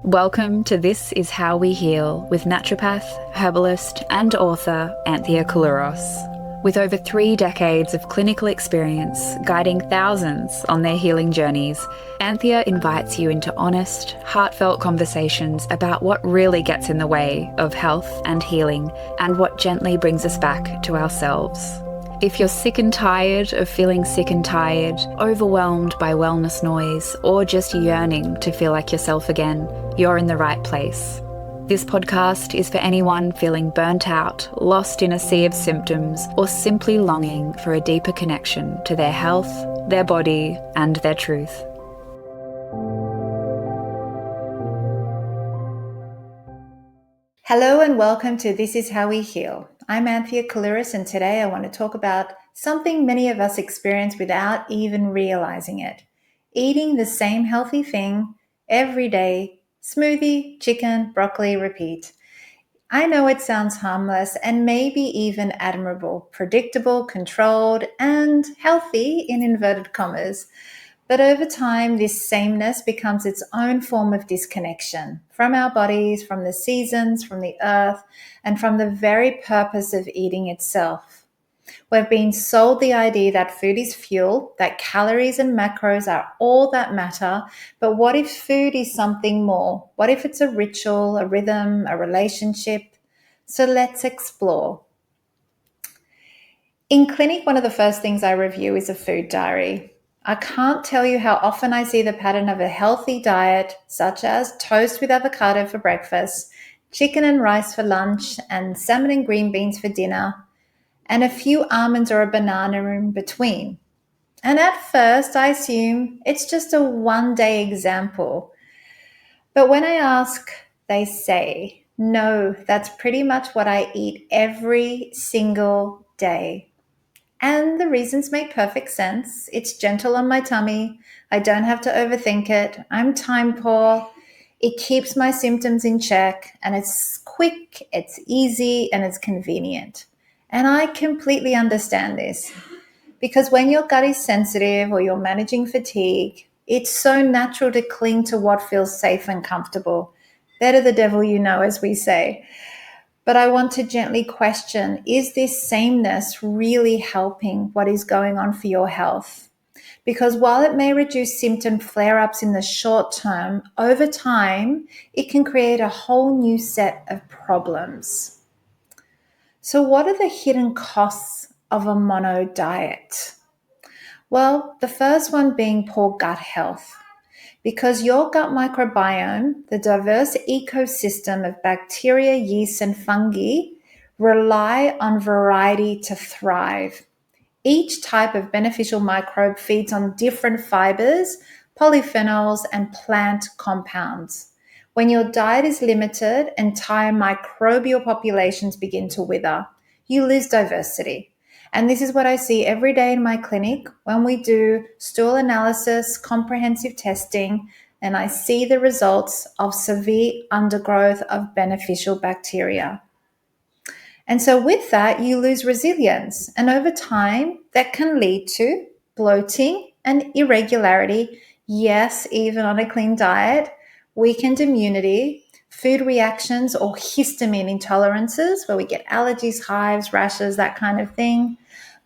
Welcome to This Is How We Heal with naturopath, herbalist, and author Anthea Kalouros. With over 3 decades of clinical experience guiding thousands on their healing journeys, Anthea invites you into honest, heartfelt conversations about what really gets in the way of health and healing and what gently brings us back to ourselves. If you're sick and tired of feeling sick and tired, overwhelmed by wellness noise, or just yearning to feel like yourself again, you're in the right place. This podcast is for anyone feeling burnt out, lost in a sea of symptoms, or simply longing for a deeper connection to their health, their body, and their truth. Hello and welcome to This Is How We Heal. I'm Anthea Kalouros, and today I want to talk about something many of us experience without even realizing it. Eating the same healthy thing every day: smoothie, chicken, broccoli, repeat. I know it sounds harmless and maybe even admirable, predictable, controlled, and healthy in inverted commas. But over time, this sameness becomes its own form of disconnection from our bodies, from the seasons, from the earth, and from the very purpose of eating itself. We've been sold the idea that food is fuel, that calories and macros are all that matter, but what if food is something more? What if it's a ritual, a rhythm, a relationship? So let's explore. In clinic, one of the first things I review is a food diary. I can't tell you how often I see the pattern of a healthy diet, such as toast with avocado for breakfast, chicken and rice for lunch, and salmon and green beans for dinner, and a few almonds or a banana in between. And at first, I assume it's just a one-day example. But when I ask, they say, no, that's pretty much what I eat every single day. And the reasons make perfect sense. It's gentle on my tummy. I don't have to overthink it. I'm time poor. It keeps my symptoms in check, and it's quick, it's easy, and it's convenient. And I completely understand this because when your gut is sensitive or you're managing fatigue, it's so natural to cling to what feels safe and comfortable. Better the devil you know, as we say. But I want to gently question, is this sameness really helping what is going on for your health? Because while it may reduce symptom flare-ups in the short term, over time, it can create a whole new set of problems. So what are the hidden costs of a mono diet? Well, the first one being poor gut health. Because your gut microbiome, the diverse ecosystem of bacteria, yeast, and fungi, rely on variety to thrive. Each type of beneficial microbe feeds on different fibers, polyphenols, and plant compounds. When your diet is limited, entire microbial populations begin to wither. You lose diversity. And this is what I see every day in my clinic when we do stool analysis, comprehensive testing, and I see the results of severe undergrowth of beneficial bacteria. And so with that, you lose resilience. And over time, that can lead to bloating and irregularity. Yes, even on a clean diet, weakened immunity, food reactions or histamine intolerances, where we get allergies, hives, rashes, that kind of thing.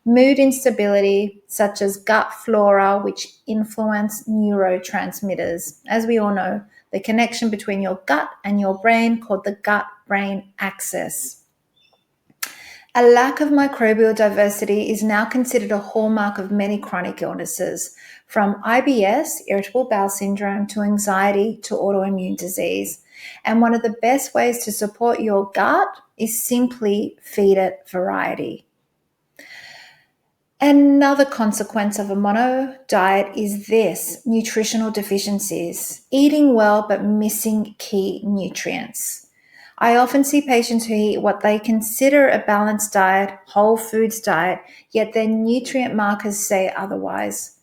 Mood instability, such as gut flora, which influence neurotransmitters. As we all know, the connection between your gut and your brain, called the gut-brain axis. A lack of microbial diversity is now considered a hallmark of many chronic illnesses, from IBS, irritable bowel syndrome, to anxiety, to autoimmune disease. And one of the best ways to support your gut is simply feed it variety. Another consequence of a mono diet is this: nutritional deficiencies, eating well but missing key nutrients. I often see patients who eat what they consider a balanced diet, whole foods diet, yet their nutrient markers say otherwise.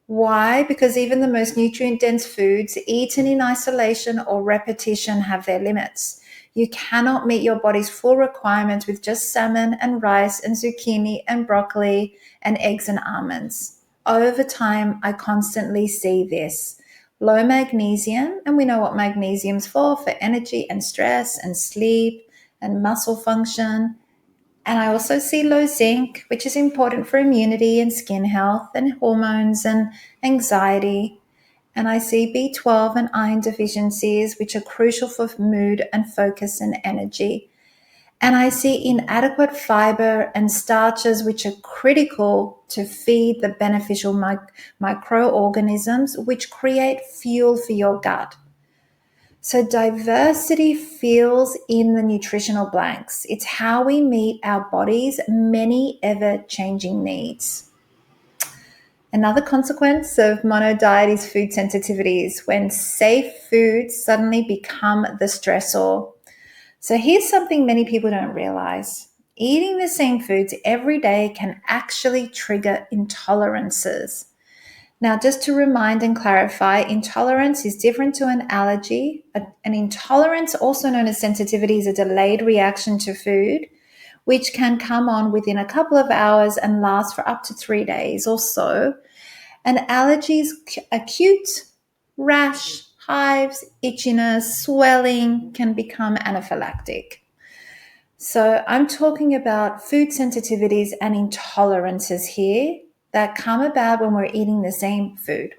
Why? Because even the most nutrient-dense foods eaten in isolation or repetition have their limits. You cannot meet your body's full requirements with just salmon and rice and zucchini and broccoli and eggs and almonds. Over time, I constantly see this. low magnesium, and we know what magnesium's for energy and stress and sleep and muscle function. And I also see low zinc, which is important for immunity and skin health and hormones and anxiety. And I see B12 and iron deficiencies, which are crucial for mood and focus and energy. And I see inadequate fiber and starches, which are critical to feed the beneficial microorganisms, which create fuel for your gut. So diversity fills in the nutritional blanks. It's how we meet our body's many ever-changing needs. Another consequence of mono diet is food sensitivities, when safe foods suddenly become the stressor. So here's something many people don't realize. Eating the same foods every day can actually trigger intolerances. Now, just to remind and clarify, intolerance is different to an allergy. An intolerance, also known as sensitivity, is a delayed reaction to food, which can come on within a couple of hours and last for up to 3 days or so. An allergy is acute, rash, hives, itchiness, swelling, can become anaphylactic. So I'm talking about food sensitivities and intolerances here that come about when we're eating the same food.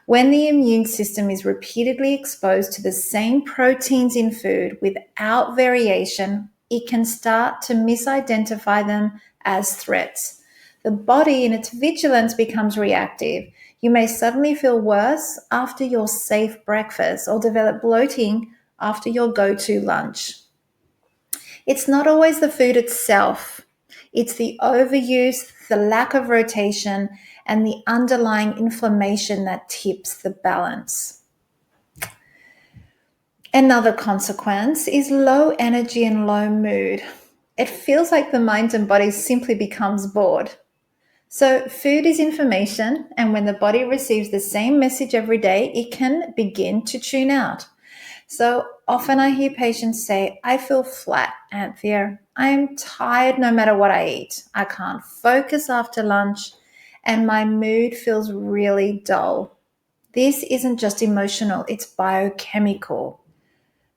When the immune system is repeatedly exposed to the same proteins in food without variation, it can start to misidentify them as threats. The body in its vigilance becomes reactive. You may suddenly feel worse after your safe breakfast or develop bloating after your go-to lunch. It's not always the food itself. It's the overuse, the lack of rotation, and the underlying inflammation that tips the balance. Another consequence is low energy and low mood. It feels like the mind and body simply becomes bored. So food is information, and when the body receives the same message every day, it can begin to tune out. So often I hear patients say, I feel flat, Anthea. I am tired no matter what I eat. I can't focus after lunch, and my mood feels really dull. This isn't just emotional, it's biochemical.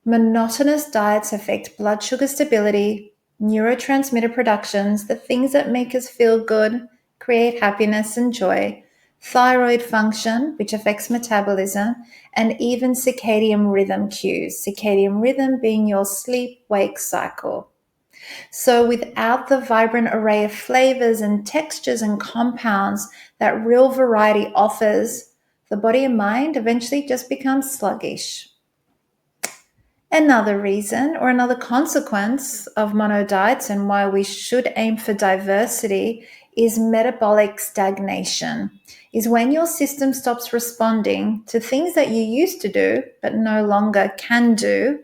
Monotonous diets affect blood sugar stability, neurotransmitter productions, the things that make us feel good, create happiness and joy, thyroid function, which affects metabolism, and even circadian rhythm cues, circadian rhythm being your sleep-wake cycle. So without the vibrant array of flavors and textures and compounds that real variety offers, the body and mind eventually just become sluggish. Another reason or another consequence of mono diets and why we should aim for diversity is metabolic stagnation, is when your system stops responding to things that you used to do but no longer can do.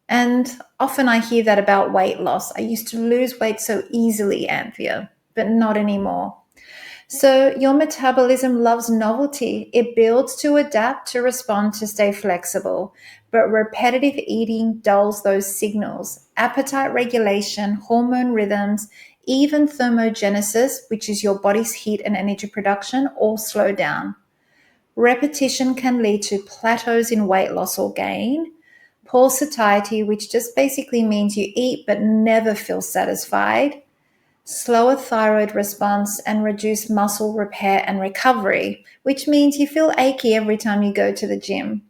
And often I hear that about weight loss. I used to lose weight so easily, Anthea, but not anymore. So your metabolism loves novelty. It builds to adapt, to respond, to stay flexible. But repetitive eating dulls those signals. Appetite regulation, hormone rhythms, even thermogenesis, which is your body's heat and energy production, all slow down. Repetition can lead to plateaus in weight loss or gain. Poor satiety, which just basically means you eat but never feel satisfied. Slower thyroid response, and reduced muscle repair and recovery, which means you feel achy every time you go to the gym.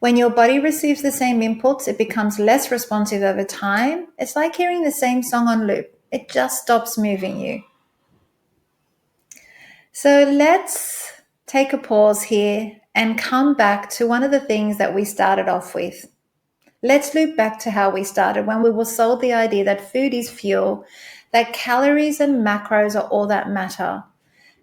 When your body receives the same inputs, it becomes less responsive over time. It's like hearing the same song on loop. It just stops moving you. So let's take a pause here and come back to one of the things that we started off with. Let's loop back to how we started when we were sold the idea that food is fuel, that calories and macros are all that matter.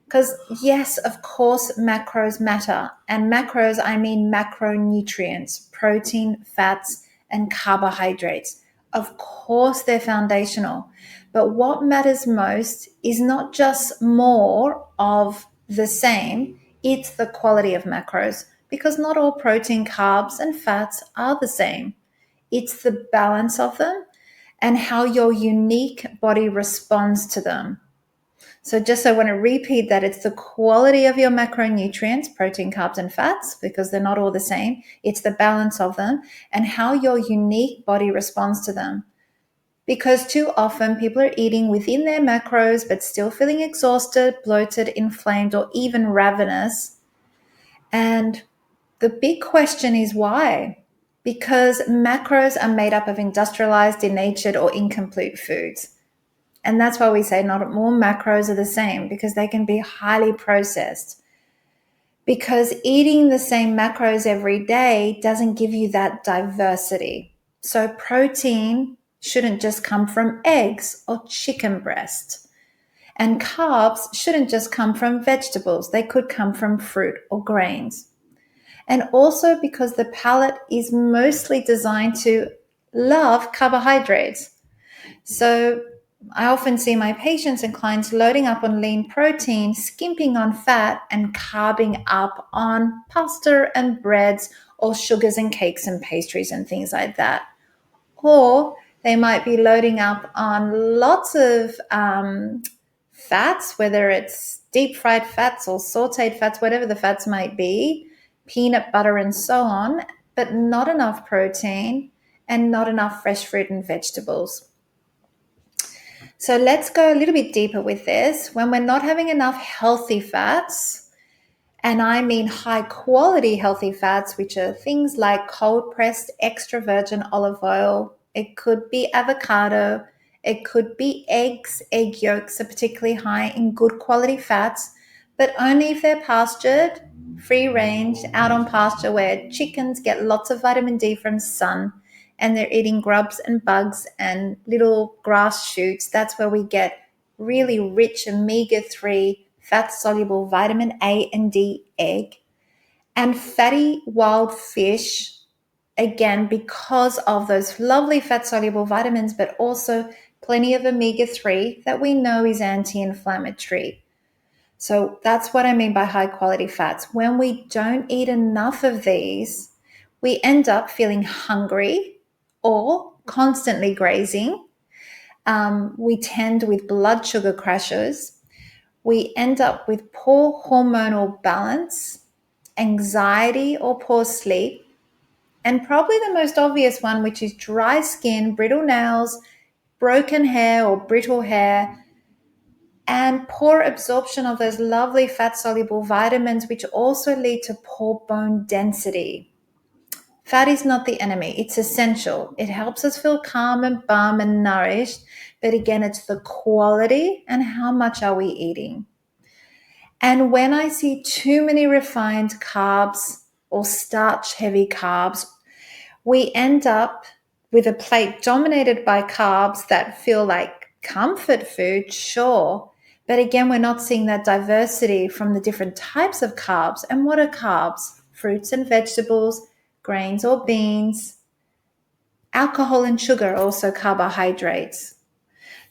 Because yes, of course, macros matter. And macros, I mean macronutrients, protein, fats, and carbohydrates. Of course, they're foundational. But what matters most is not just more of the same, it's the quality of macros. Because not all protein, carbs, and fats are the same. It's the balance of them and how your unique body responds to them. So just I want to repeat that it's the quality of your macronutrients, protein, carbs, and fats, because they're not all the same. It's the balance of them and how your unique body responds to them. Because too often people are eating within their macros, but still feeling exhausted, bloated, inflamed, or even ravenous. And the big question is why? Because macros are made up of industrialized, denatured, or incomplete foods. And that's why we say not all macros are the same, because they can be highly processed. Because eating the same macros every day doesn't give you that diversity. So protein shouldn't just come from eggs or chicken breast. And carbs shouldn't just come from vegetables. They could come from fruit or grains. And also because the palate is mostly designed to love carbohydrates. So I often see my patients and clients loading up on lean protein, skimping on fat, and carbing up on pasta and breads or sugars and cakes and pastries and things like that. Or they might be loading up on lots of fats, whether it's deep fried fats or sauteed fats, whatever the fats might be, peanut butter and so on, but not enough protein and not enough fresh fruit and vegetables. So let's go a little bit deeper with this. When we're not having enough healthy fats, and I mean high quality healthy fats, which are things like cold pressed extra virgin olive oil, it could be avocado, it could be eggs, egg yolks are particularly high in good quality fats, but only if they're pastured, free range, out on pasture where chickens get lots of vitamin D from sun and they're eating grubs and bugs and little grass shoots. That's where we get really rich omega-3 fat-soluble vitamin A and D egg. And fatty wild fish, again, because of those lovely fat-soluble vitamins, but also plenty of omega-3 that we know is anti-inflammatory. So that's what I mean by high-quality fats. When we don't eat enough of these, we end up feeling hungry or constantly grazing. We tend with blood sugar crashes. We end up with poor hormonal balance, anxiety or poor sleep, and probably the most obvious one, which is dry skin, brittle nails, broken hair or brittle hair, and poor absorption of those lovely fat-soluble vitamins, which also lead to poor bone density. Fat is not the enemy. It's essential. It helps us feel calm and balm and nourished. But again, it's the quality and how much are we eating. And when I see too many refined carbs or starch-heavy carbs, we end up with a plate dominated by carbs that feel like comfort food, sure. But again, we're not seeing that diversity from the different types of carbs. And what are carbs? Fruits and vegetables, grains or beans. Alcohol and sugar are also carbohydrates.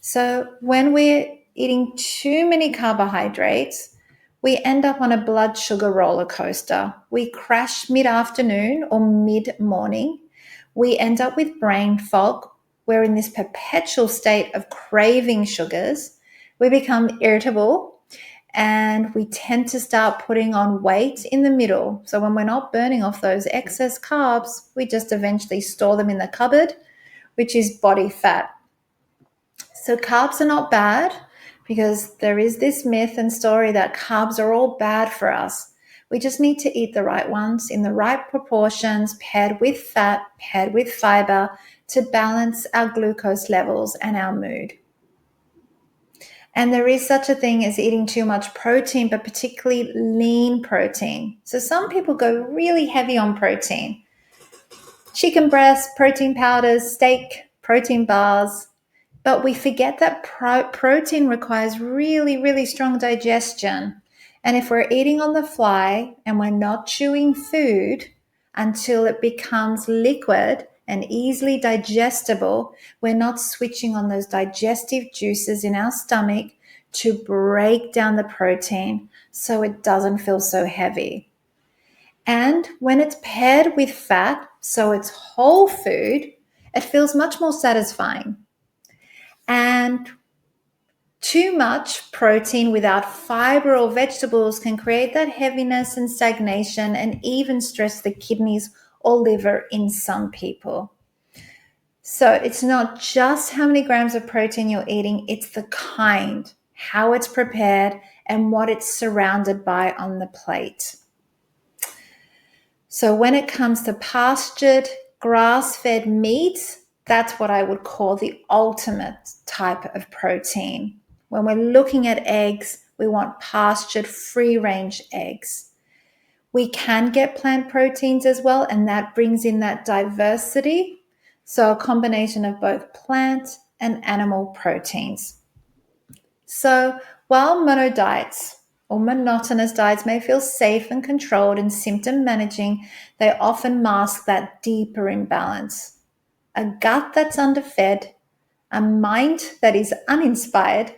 So when we're eating too many carbohydrates, we end up on a blood sugar roller coaster. We crash mid-afternoon or mid-morning. We end up with brain fog. We're in this perpetual state of craving sugars. We become irritable and we tend to start putting on weight in the middle. So when we're not burning off those excess carbs, we just eventually store them in the cupboard, which is body fat. So carbs are not bad, because there is this myth and story that carbs are all bad for us. We just need to eat the right ones in the right proportions, paired with fat, paired with fiber, to balance our glucose levels and our mood. And there is such a thing as eating too much protein, but particularly lean protein. So some people go really heavy on protein. Chicken breast, protein powders, steak, protein bars. But we forget that protein requires really, really strong digestion. And if we're eating on the fly and we're not chewing food until it becomes liquid and easily digestible, we're not switching on those digestive juices in our stomach to break down the protein so it doesn't feel so heavy. And when it's paired with fat, so it's whole food, it feels much more satisfying. And Too much protein without fiber or vegetables can create that heaviness and stagnation and even stress the kidneys or liver in some people. So it's not just how many grams of protein you're eating, it's the kind, how it's prepared, and what it's surrounded by on the plate. So when it comes to pastured, grass-fed meat, that's what I would call the ultimate type of protein. When we're looking at eggs, we want pastured, free-range eggs. We can get plant proteins as well, and that brings in that diversity. So a combination of both plant and animal proteins. So while mono diets or monotonous diets may feel safe and controlled and symptom managing, they often mask that deeper imbalance. A gut that's underfed, a mind that is uninspired,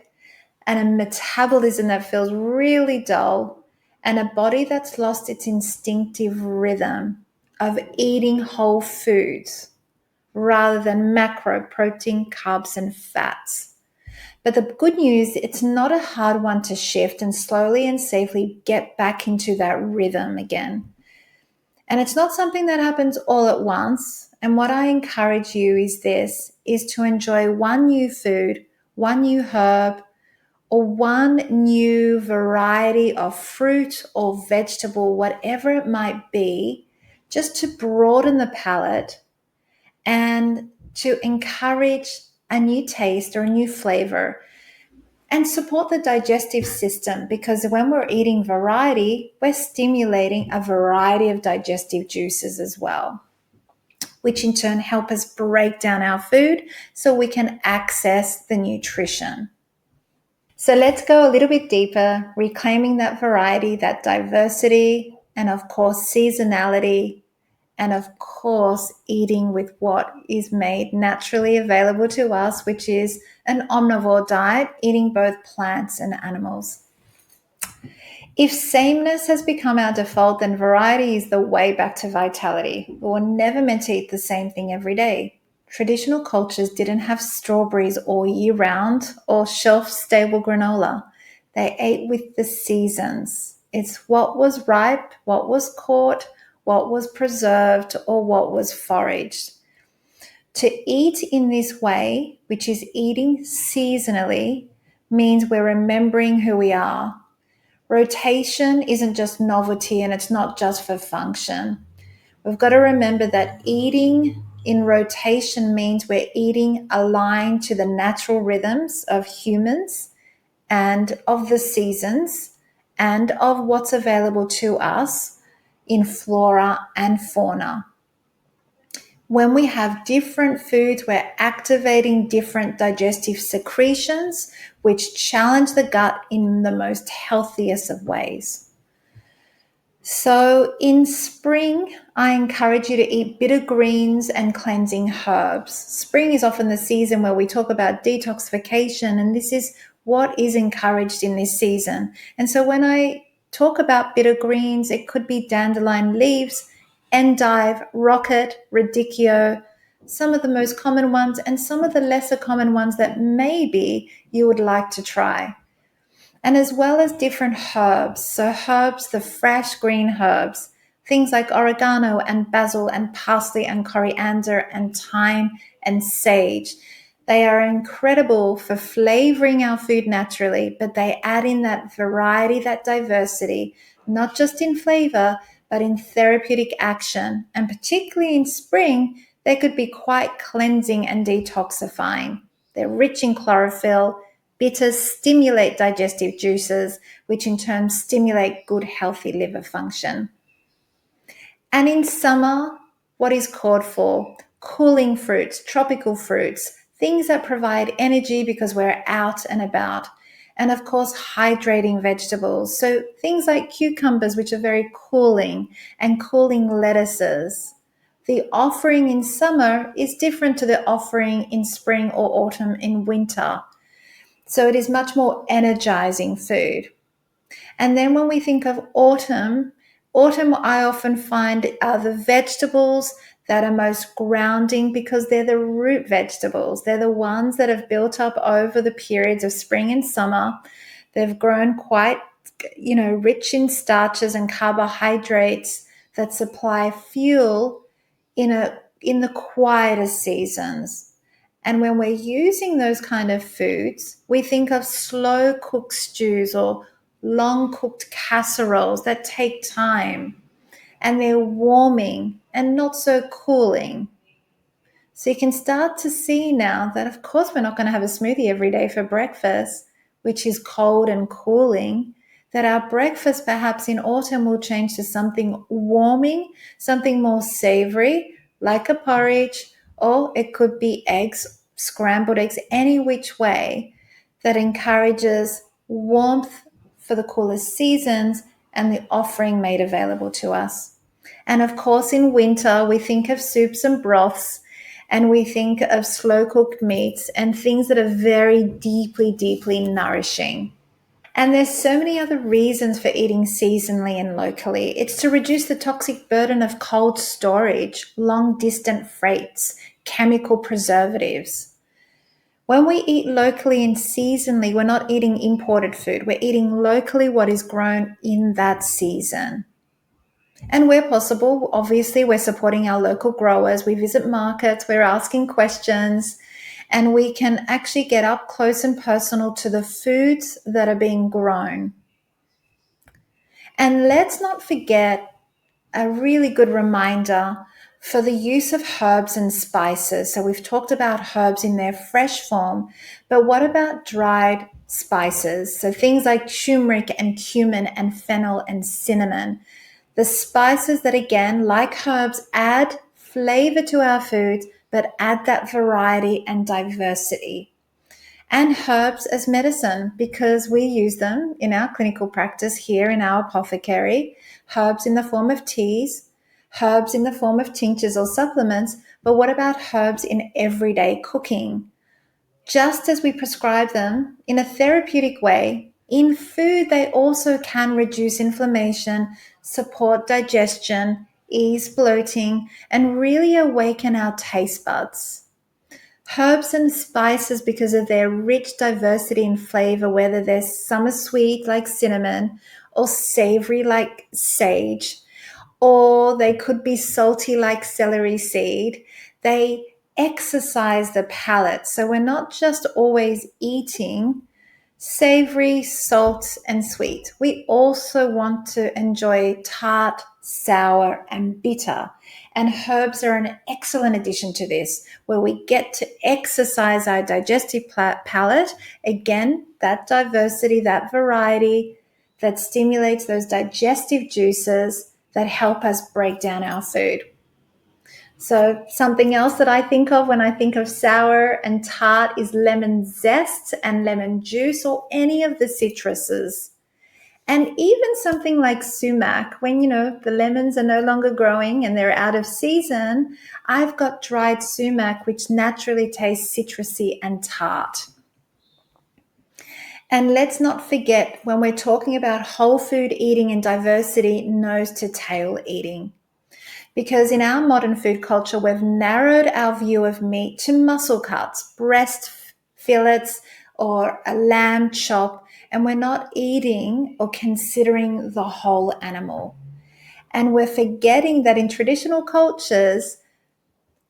and a metabolism that feels really dull, and a body that's lost its instinctive rhythm of eating whole foods rather than macro protein, carbs, and fats. But the good news, it's not a hard one to shift and slowly and safely get back into that rhythm again. And it's not something that happens all at once. And what I encourage you is to enjoy one new food, one new herb, or one new variety of fruit or vegetable, whatever it might be, just to broaden the palate and to encourage a new taste or a new flavor and support the digestive system, because when we're eating variety, we're stimulating a variety of digestive juices as well, which in turn help us break down our food so we can access the nutrition. So let's go a little bit deeper, reclaiming that variety, that diversity, and of course, seasonality, and of course, eating with what is made naturally available to us, which is an omnivore diet, eating both plants and animals. If sameness has become our default, then variety is the way back to vitality. We were never meant to eat the same thing every day. Traditional cultures didn't have strawberries all year round or shelf-stable granola. They ate with the seasons. It's what was ripe, what was caught, what was preserved, or what was foraged. To eat in this way, which is eating seasonally, means we're remembering who we are. Rotation isn't just novelty, and it's not just for function. We've got to remember that eating in rotation means we're eating aligned to the natural rhythms of humans and of the seasons and of what's available to us in flora and fauna. When we have different foods, we're activating different digestive secretions, which challenge the gut in the most healthiest of ways. So in spring, I encourage you to eat bitter greens and cleansing herbs. Spring is often the season where we talk about detoxification, and this is what is encouraged in this season. And so when I talk about bitter greens, it could be dandelion leaves, endive, rocket, radicchio, some of the most common ones, and some of the lesser common ones that maybe you would like to try. And as well as different herbs. So herbs, the fresh green herbs, things like oregano and basil and parsley and coriander and thyme and sage. They are incredible for flavoring our food naturally, but they add in that variety, that diversity, not just in flavor, but in therapeutic action. And particularly in spring, they could be quite cleansing and detoxifying. They're rich in chlorophyll. Bitters stimulate digestive juices, which in turn stimulate good, healthy liver function. And in summer, what is called for? Cooling fruits, tropical fruits, things that provide energy because we're out and about. And of course, hydrating vegetables. So things like cucumbers, which are very cooling, and cooling lettuces. The offering in summer is different to the offering in spring or autumn in winter. So it is much more energizing food. And then when we think of autumn I often find the vegetables that are most grounding because they're the root vegetables. They're the ones that have built up over the periods of spring and summer. They've grown quite, rich in starches and carbohydrates that supply fuel in the quieter seasons. And when we're using those kind of foods, we think of slow cooked stews or long cooked casseroles that take time, and they're warming and not so cooling. So you can start to see now that, of course, we're not going to have a smoothie every day for breakfast, which is cold and cooling, that our breakfast perhaps in autumn will change to something warming, something more savory, like a porridge, or it could be eggs, scrambled eggs, any which way that encourages warmth for the cooler seasons and the offering made available to us. And of course, in winter, we think of soups and broths, and we think of slow cooked meats and things that are very deeply, deeply nourishing. And there's so many other reasons for eating seasonally and locally. It's to reduce the toxic burden of cold storage, long distant freights, chemical preservatives. When we eat locally and seasonally, we're not eating imported food. We're eating locally what is grown in that season. And where possible, obviously, we're supporting our local growers. We visit markets, we're asking questions, and we can actually get up close and personal to the foods that are being grown. And let's not forget a really good reminder for the use of herbs and spices. So we've talked about herbs in their fresh form, but what about dried spices? So things like turmeric and cumin and fennel and cinnamon. The spices that, again, like herbs, add flavor to our foods, but add that variety and diversity. And herbs as medicine, because we use them in our clinical practice here in our apothecary. Herbs in the form of teas, herbs in the form of tinctures or supplements, but what about herbs in everyday cooking? Just as we prescribe them in a therapeutic way, in food they also can reduce inflammation, support digestion, ease bloating, and really awaken our taste buds. Herbs and spices, because of their rich diversity in flavor, whether they're summer sweet like cinnamon or savory like sage, or they could be salty like celery seed, they exercise the palate. So we're not just always eating savory, salt, and sweet. We also want to enjoy tart, sour, and bitter. And herbs are an excellent addition to this, where we get to exercise our digestive palate. Again, that diversity, that variety that stimulates those digestive juices that help us break down our food. So something else that I think of when I think of sour and tart is lemon zest and lemon juice, or any of the citruses. And even something like sumac, when, the lemons are no longer growing and they're out of season, I've got dried sumac, which naturally tastes citrusy and tart. And let's not forget, when we're talking about whole food eating and diversity, nose to tail eating. Because in our modern food culture, we've narrowed our view of meat to muscle cuts, breast fillets, or a lamb chop, and we're not eating or considering the whole animal. And we're forgetting that in traditional cultures,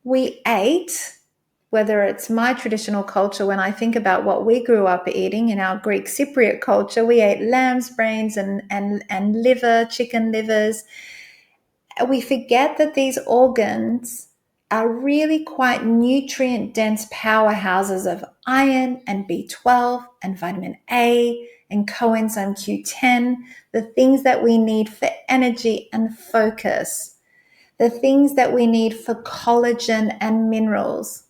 we ate, whether it's my traditional culture, when I think about what we grew up eating in our Greek Cypriot culture, we ate lamb's brains and liver, chicken livers. We forget that these organs are really quite nutrient-dense powerhouses of iron and B12 and vitamin A and coenzyme Q10, the things that we need for energy and focus, the things that we need for collagen and minerals.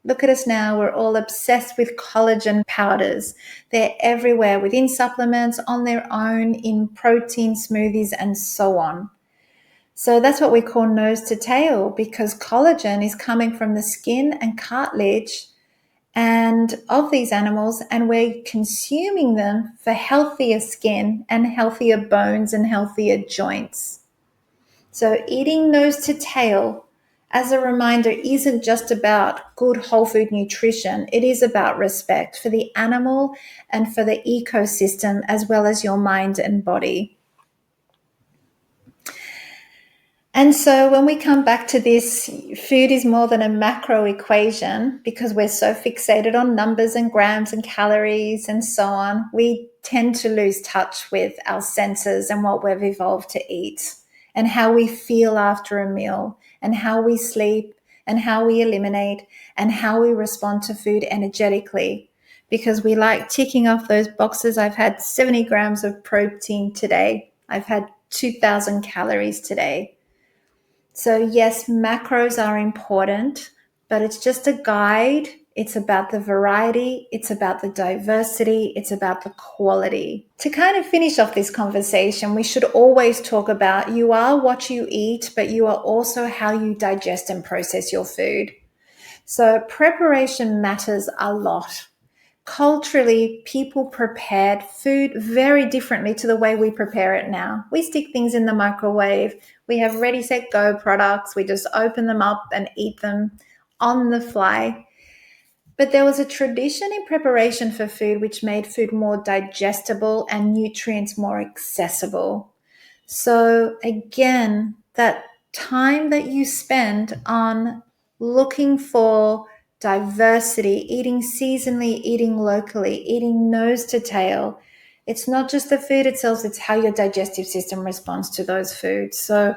Look at us now, we're all obsessed with collagen powders. They're everywhere within supplements, on their own, in protein smoothies, and so on. So that's what we call nose to tail, because collagen is coming from the skin and cartilage and of these animals, and we're consuming them for healthier skin and healthier bones and healthier joints. So eating nose to tail as a reminder, isn't just about good whole food nutrition. It is about respect for the animal and for the ecosystem, as well as your mind and body. And so when we come back to this, food is more than a macro equation, because we're so fixated on numbers and grams and calories and so on. We tend to lose touch with our senses and what we've evolved to eat, and how we feel after a meal, and how we sleep, and how we eliminate, and how we respond to food energetically. Because we like ticking off those boxes. I've had 70 grams of protein today. I've had 2,000 calories today. So yes, macros are important, but it's just a guide. It's about the variety. It's about the diversity. It's about the quality. To kind of finish off this conversation, we should always talk about you are what you eat, but you are also how you digest and process your food. So preparation matters a lot. Culturally, people prepared food very differently to the way we prepare it now. We stick things in the microwave. We have ready, set, go products. We just open them up and eat them on the fly. But there was a tradition in preparation for food which made food more digestible and nutrients more accessible. So again, that time that you spend on looking for diversity, eating seasonally, eating locally, eating nose to tail. It's not just the food itself, it's how your digestive system responds to those foods. So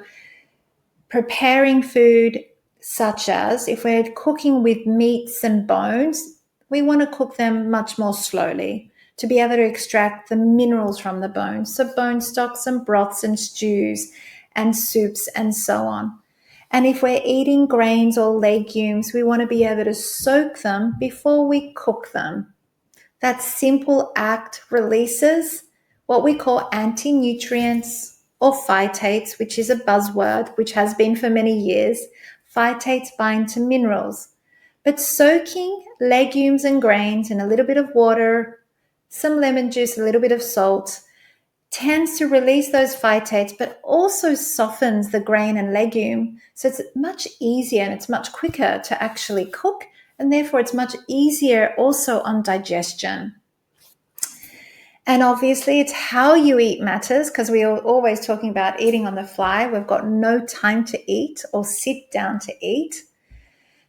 preparing food, such as if we're cooking with meats and bones, we want to cook them much more slowly to be able to extract the minerals from the bones. So bone stocks and broths and stews and soups and so on. And if we're eating grains or legumes, we want to be able to soak them before we cook them. That simple act releases what we call anti-nutrients or phytates, which is a buzzword, which has been for many years. Phytates bind to minerals. But soaking legumes and grains in a little bit of water, some lemon juice, a little bit of salt, tends to release those phytates, but also softens the grain and legume. So it's much easier and it's much quicker to actually cook, and therefore it's much easier also on digestion. And obviously it's how you eat matters, because we are always talking about eating on the fly. We've got no time to eat or sit down to eat.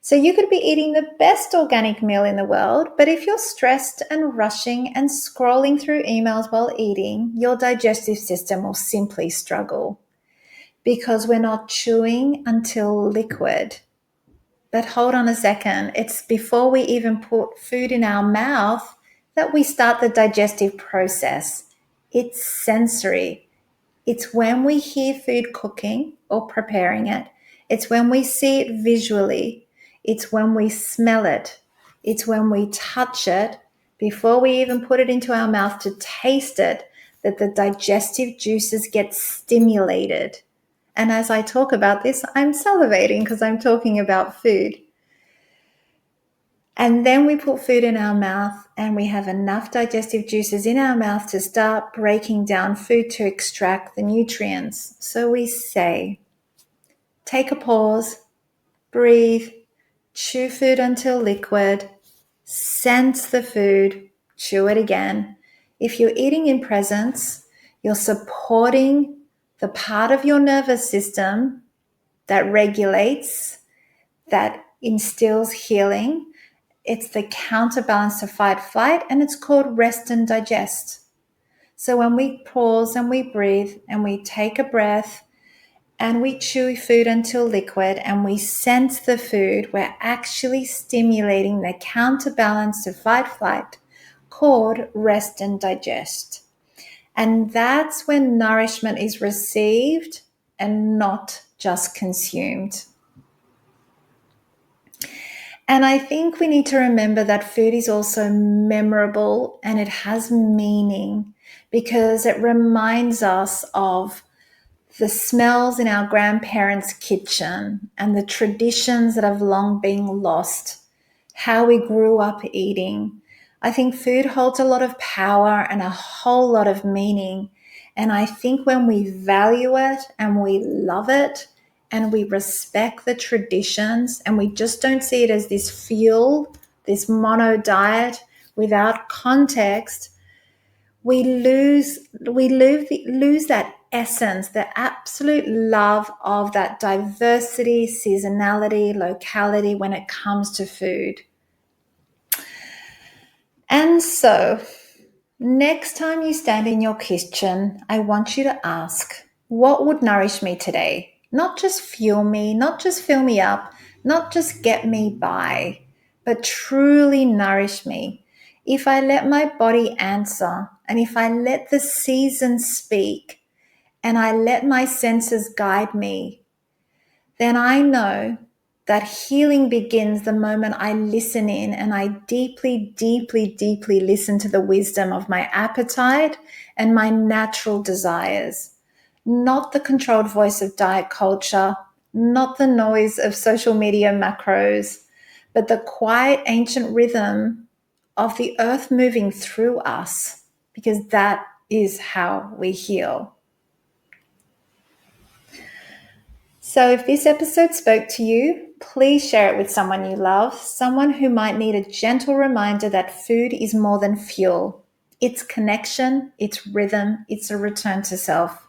So you could be eating the best organic meal in the world, but if you're stressed and rushing and scrolling through emails while eating, your digestive system will simply struggle, because we're not chewing until liquid. But hold on a second, it's before we even put food in our mouth that we start the digestive process. It's sensory. It's when we hear food cooking or preparing it. It's when we see it visually. It's when we smell it. It's when we touch it, before we even put it into our mouth to taste it, that the digestive juices get stimulated. And as I talk about this, I'm salivating because I'm talking about food. And then we put food in our mouth and we have enough digestive juices in our mouth to start breaking down food to extract the nutrients. So we say, take a pause, breathe, chew food until liquid, sense the food, chew it again. If you're eating in presence, you're supporting the part of your nervous system that regulates, that instills healing. It's the counterbalance to fight, flight, and it's called rest and digest. So when we pause and we breathe and we take a breath and we chew food until liquid and we sense the food, we're actually stimulating the counterbalance to fight, flight, called rest and digest. And that's when nourishment is received and not just consumed. And I think we need to remember that food is also memorable and it has meaning, because it reminds us of the smells in our grandparents' kitchen and the traditions that have long been lost, how we grew up eating. I think food holds a lot of power and a whole lot of meaning. And I think when we value it and we love it, and we respect the traditions and we just don't see it as this fuel, this mono diet without context, we lose that essence, the absolute love of that diversity, seasonality, locality when it comes to food. And so, next time you stand in your kitchen, I want you to ask, what would nourish me today? Not just fuel me, not just fill me up, not just get me by, but truly nourish me. If I let my body answer, and if I let the seasons speak, and I let my senses guide me, then I know that healing begins the moment I listen in and I deeply, deeply, deeply listen to the wisdom of my appetite and my natural desires, not the controlled voice of diet culture, not the noise of social media macros, but the quiet ancient rhythm of the earth moving through us, because that is how we heal. So if this episode spoke to you, please share it with someone you love, someone who might need a gentle reminder that food is more than fuel. It's connection, it's rhythm, it's a return to self.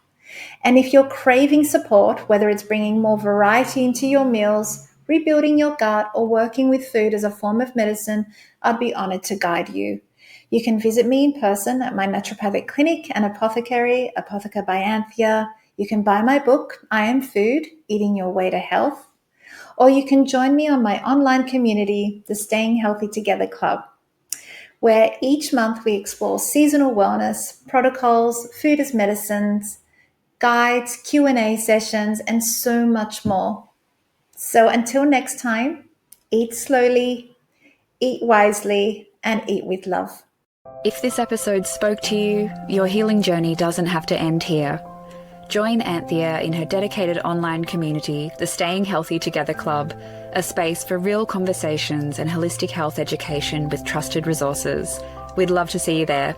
And if you're craving support, whether it's bringing more variety into your meals, rebuilding your gut, or working with food as a form of medicine, I'd be honored to guide you. You can visit me in person at my naturopathic clinic and apothecary, Apotheca by Anthea. You can buy my book, I Am Food, Eating Your Way to Health. Or you can join me on my online community, the Staying Healthy Together Club, where each month we explore seasonal wellness, protocols, food as medicines, guides, Q&A sessions, and so much more. So until next time, eat slowly, eat wisely, and eat with love. If this episode spoke to you, your healing journey doesn't have to end here. Join Anthea in her dedicated online community, the Staying Healthy Together Club, a space for real conversations and holistic health education with trusted resources. We'd love to see you there.